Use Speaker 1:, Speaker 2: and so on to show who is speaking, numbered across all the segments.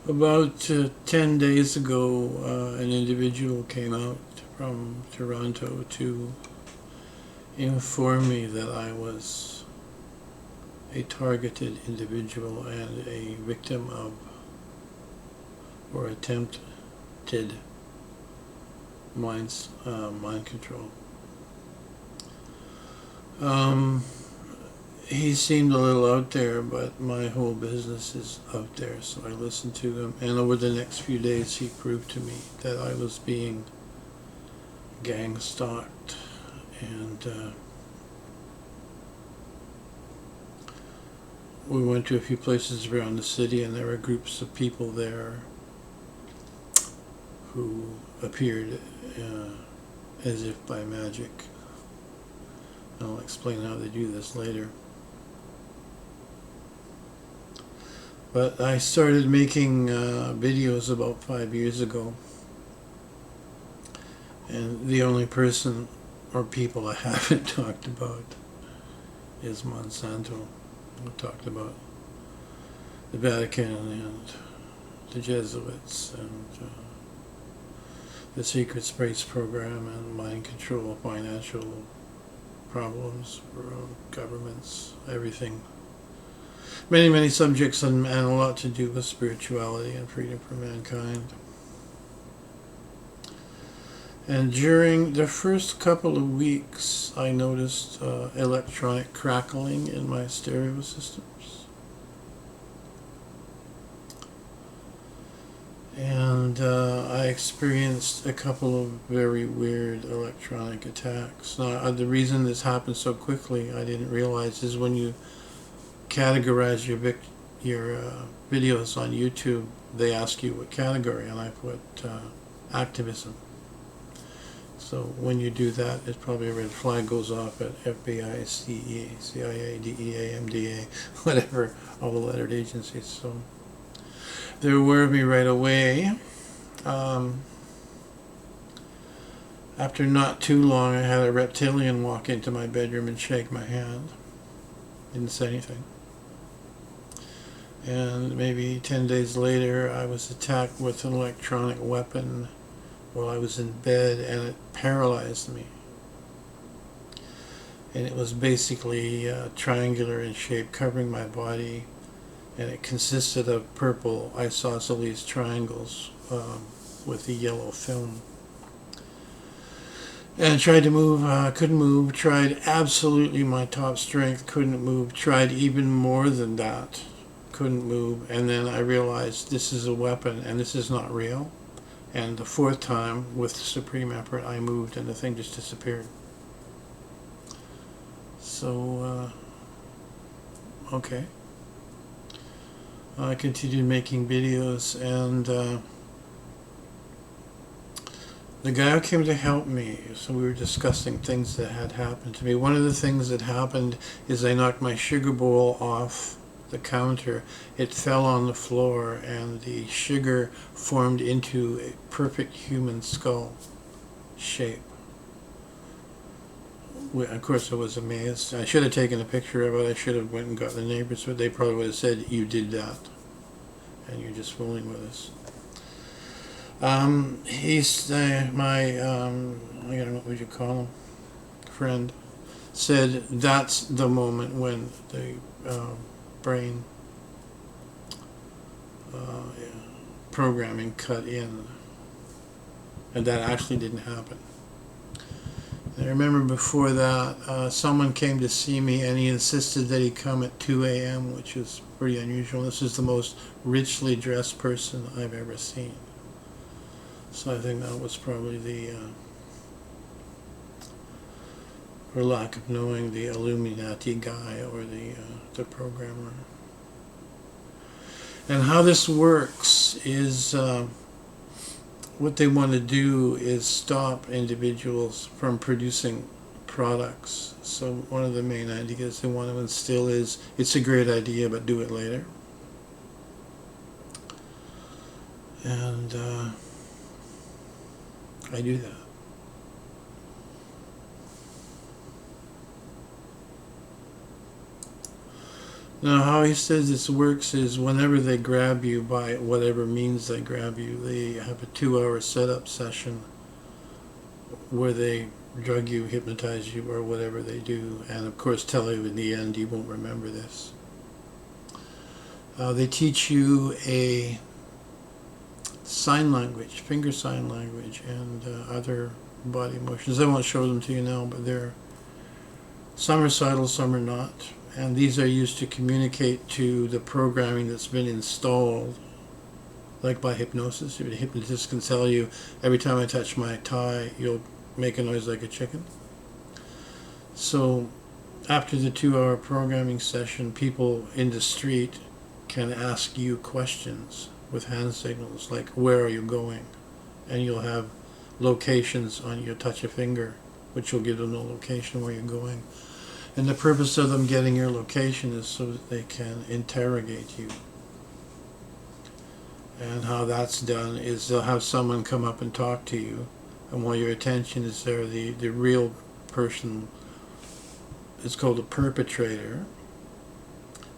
Speaker 1: About 10 days ago, an individual came out from Toronto to inform me that I was a targeted individual and a victim of, or attempted mind control. He seemed a little out there, but my whole business is out there, so I listened to him. And over the next few days, he proved to me that I was being gang stalked. And we went to a few places around the city, and there were groups of people there who appeared as if by magic. I'll explain how they do this later. But I started making videos about 5 years ago, and the only person or people I haven't talked about is Monsanto. I talked about the Vatican and the Jesuits and the secret space program and mind control, financial problems for governments, everything. Many, many subjects and a lot to do with spirituality and freedom for mankind. And during the first couple of weeks, I noticed electronic crackling in my stereo systems. And I experienced a couple of very weird electronic attacks. Now, the reason this happened so quickly, I didn't realize, is when you categorize your videos on YouTube, they ask you what category, and I put activism. So when you do that, it's probably a red flag goes off at FBI, CEA, CIA, DEA, MDA, whatever, all the lettered agencies. So they're aware of me right away. After not too long, I had a reptilian walk into my bedroom and shake my hand. Didn't say anything. And maybe 10 days later, I was attacked with an electronic weapon while I was in bed, and it paralyzed me. And it was basically triangular in shape, covering my body, and it consisted of purple isosceles triangles with a yellow film. And tried to move, couldn't move, tried absolutely my top strength, couldn't move, tried even more than that, couldn't move, and then I realized this is a weapon and this is not real. And the fourth time, with supreme effort, I moved and the thing just disappeared. So, okay. I continued making videos, and the guy who came to help me, so we were discussing things that had happened to me. One of the things that happened is I knocked my sugar bowl off the counter. It fell on the floor, and the sugar formed into a perfect human skull shape. Of course, I was amazed. I should have taken a picture of it. I should have went and got the neighbors, but they probably would have said, "You did that, and you're just fooling with us." He's my I don't know, what would you call him, friend, said that's the moment when the brain programming cut in, and that actually didn't happen. I remember before that, someone came to see me, and he insisted that he come at 2 a.m., which is pretty unusual. This is the most richly dressed person I've ever seen. So I think that was probably the, for lack of knowing, the Illuminati guy or the programmer. And how this works is, what they want to do is stop individuals from producing products. So one of the main ideas they want to instill is, it's a great idea, but do it later. And I do that. Now, how he says this works is whenever they grab you by whatever means they grab you, they have a 2-hour setup session where they drug you, hypnotize you, or whatever they do, and of course tell you in the end you won't remember this. They teach you a sign language, finger sign language, and other body motions. I won't show them to you now, but some are subtle, some are not. And these are used to communicate to the programming that's been installed, like by hypnosis. The hypnotist can tell you, every time I touch my thigh, you'll make a noise like a chicken. So after the 2-hour programming session, people in the street can ask you questions with hand signals, like, where are you going? And you'll have locations on your touch a finger, which will give them the location where you're going. And the purpose of them getting your location is so that they can interrogate you. And how that's done is they'll have someone come up and talk to you, and while your attention is there, the real person, it's called a perpetrator,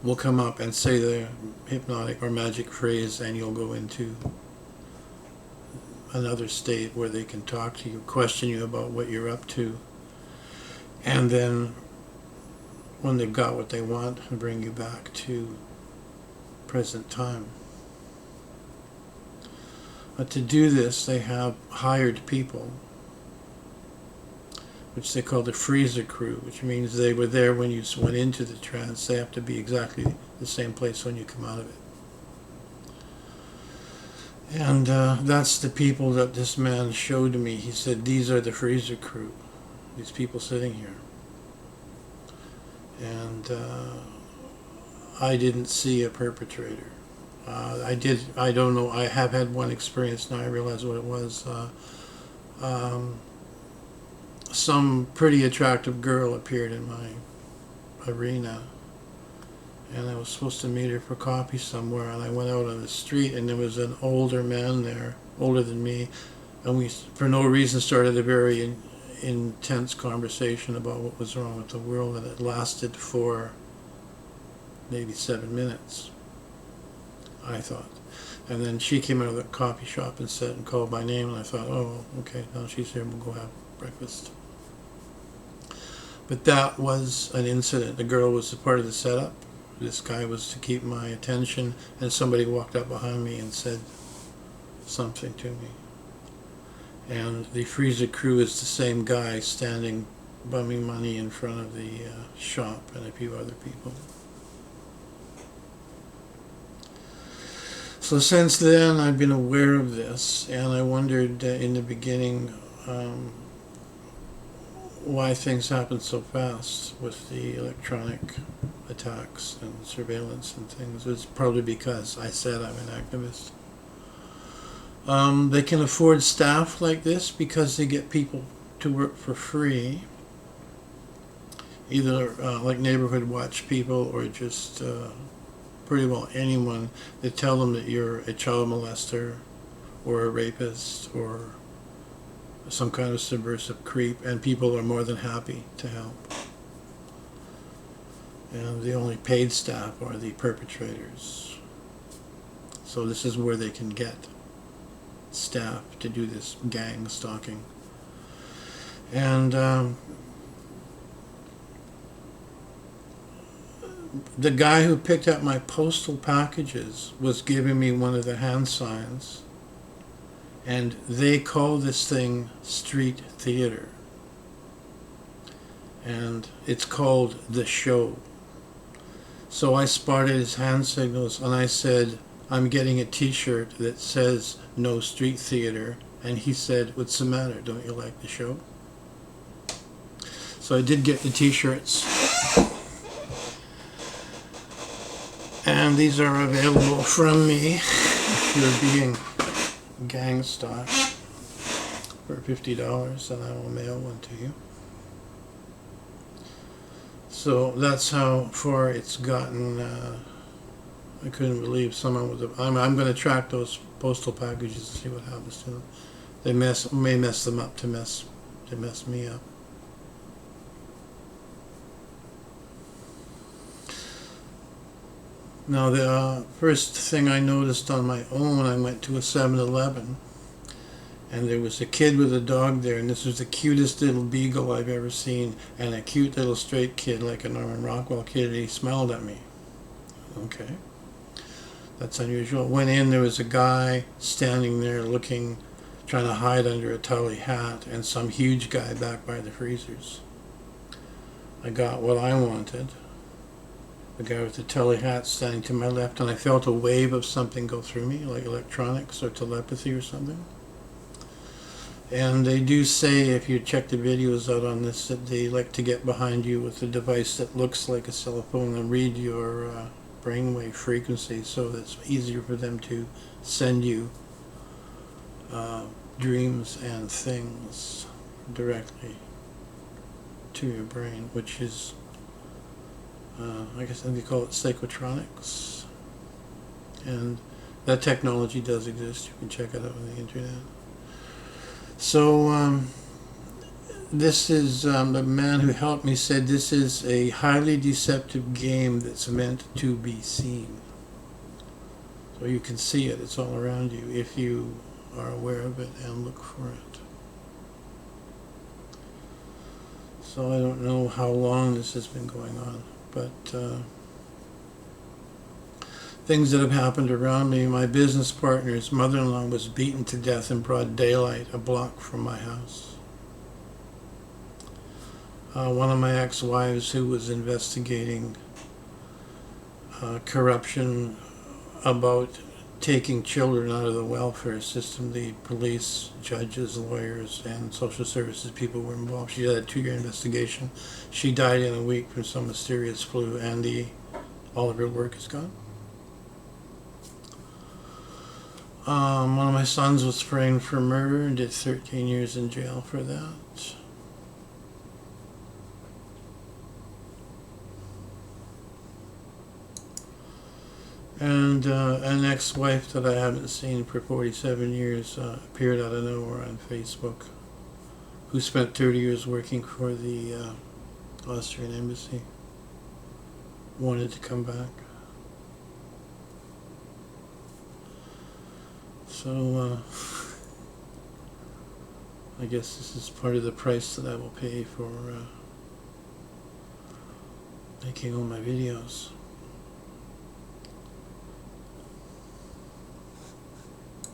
Speaker 1: will come up and say the hypnotic or magic phrase, and you'll go into another state where they can talk to you, question you about what you're up to, and then when they've got what they want, bring you back to present time. But to do this, they have hired people, which they call the freezer crew, which means they were there when you went into the trance. They have to be exactly the same place when you come out of it. And that's the people that this man showed me. He said, these are the freezer crew, these people sitting here. And I didn't see a perpetrator. I don't know, I have had one experience, now I realize what it was. Some pretty attractive girl appeared in my arena, and I was supposed to meet her for coffee somewhere, and I went out on the street, and there was an older man there, older than me, and we, for no reason, started a very intense conversation about what was wrong with the world, and it lasted for maybe 7 minutes, I thought. And then she came out of the coffee shop and said, and called my name, and I thought, oh, okay, now she's here, we'll go have breakfast. But that was an incident. The girl was a part of the setup. This guy was to keep my attention, and somebody walked up behind me and said something to me. And the freezer crew is the same guy standing bumming money in front of the shop, and a few other people. So since then I've been aware of this, and I wondered in the beginning why things happen so fast with the electronic attacks and surveillance and things. It's probably because I said I'm an activist. They can afford staff like this because they get people to work for free, either like neighborhood watch people or just pretty well anyone. They tell them that you're a child molester or a rapist or some kind of subversive creep, and people are more than happy to help. And the only paid staff are the perpetrators. So this is where they can get staff to do this gang stalking. And the guy who picked up my postal packages was giving me one of the hand signs, and they call this thing street theater, and it's called The Show. So I spotted his hand signals, and I said, I'm getting a t-shirt that says no street theater, and he said, what's the matter, don't you like the show? So I did get the t-shirts, and these are available from me if you're being gang stalked for $50, and I will mail one to you. So that's how far it's gotten. I couldn't believe someone was. I'm going to track those postal packages and see what happens to them. They may mess them up to mess me up. Now, the first thing I noticed on my own, I went to a 7-Eleven, and there was a kid with a dog there, and this was the cutest little beagle I've ever seen, and a cute little straight kid, like a Norman Rockwell kid, and he smiled at me. Okay, that's unusual. Went in, there was a guy standing there looking, trying to hide under a Tully hat, and some huge guy back by the freezers. I got what I wanted. The guy with the Tully hat standing to my left, and I felt a wave of something go through me, like electronics or telepathy or something. And they do say, if you check the videos out on this, that they like to get behind you with a device that looks like a cell phone and read your brainwave frequency, so that's easier for them to send you dreams and things directly to your brain, which is I guess they call it psychotronics, and that technology does exist. You can check it out on the internet. So this is the man who helped me said this is a highly deceptive game that's meant to be seen. So you can see it. It's all around you if you are aware of it and look for it. So I don't know how long this has been going on, but things that have happened around me. My business partner's mother-in-law was beaten to death in broad daylight a block from my house. One of my ex-wives, who was investigating corruption about taking children out of the welfare system, the police, judges, lawyers, and social services people were involved. She had a 2-year investigation. She died in a week from some mysterious flu, and all of her work is gone. One of my sons was framed for murder and did 13 years in jail for that. And an ex-wife that I haven't seen for 47 years appeared out of nowhere on Facebook, who spent 30 years working for the Austrian embassy, wanted to come back. So I guess this is part of the price that I will pay for making all my videos.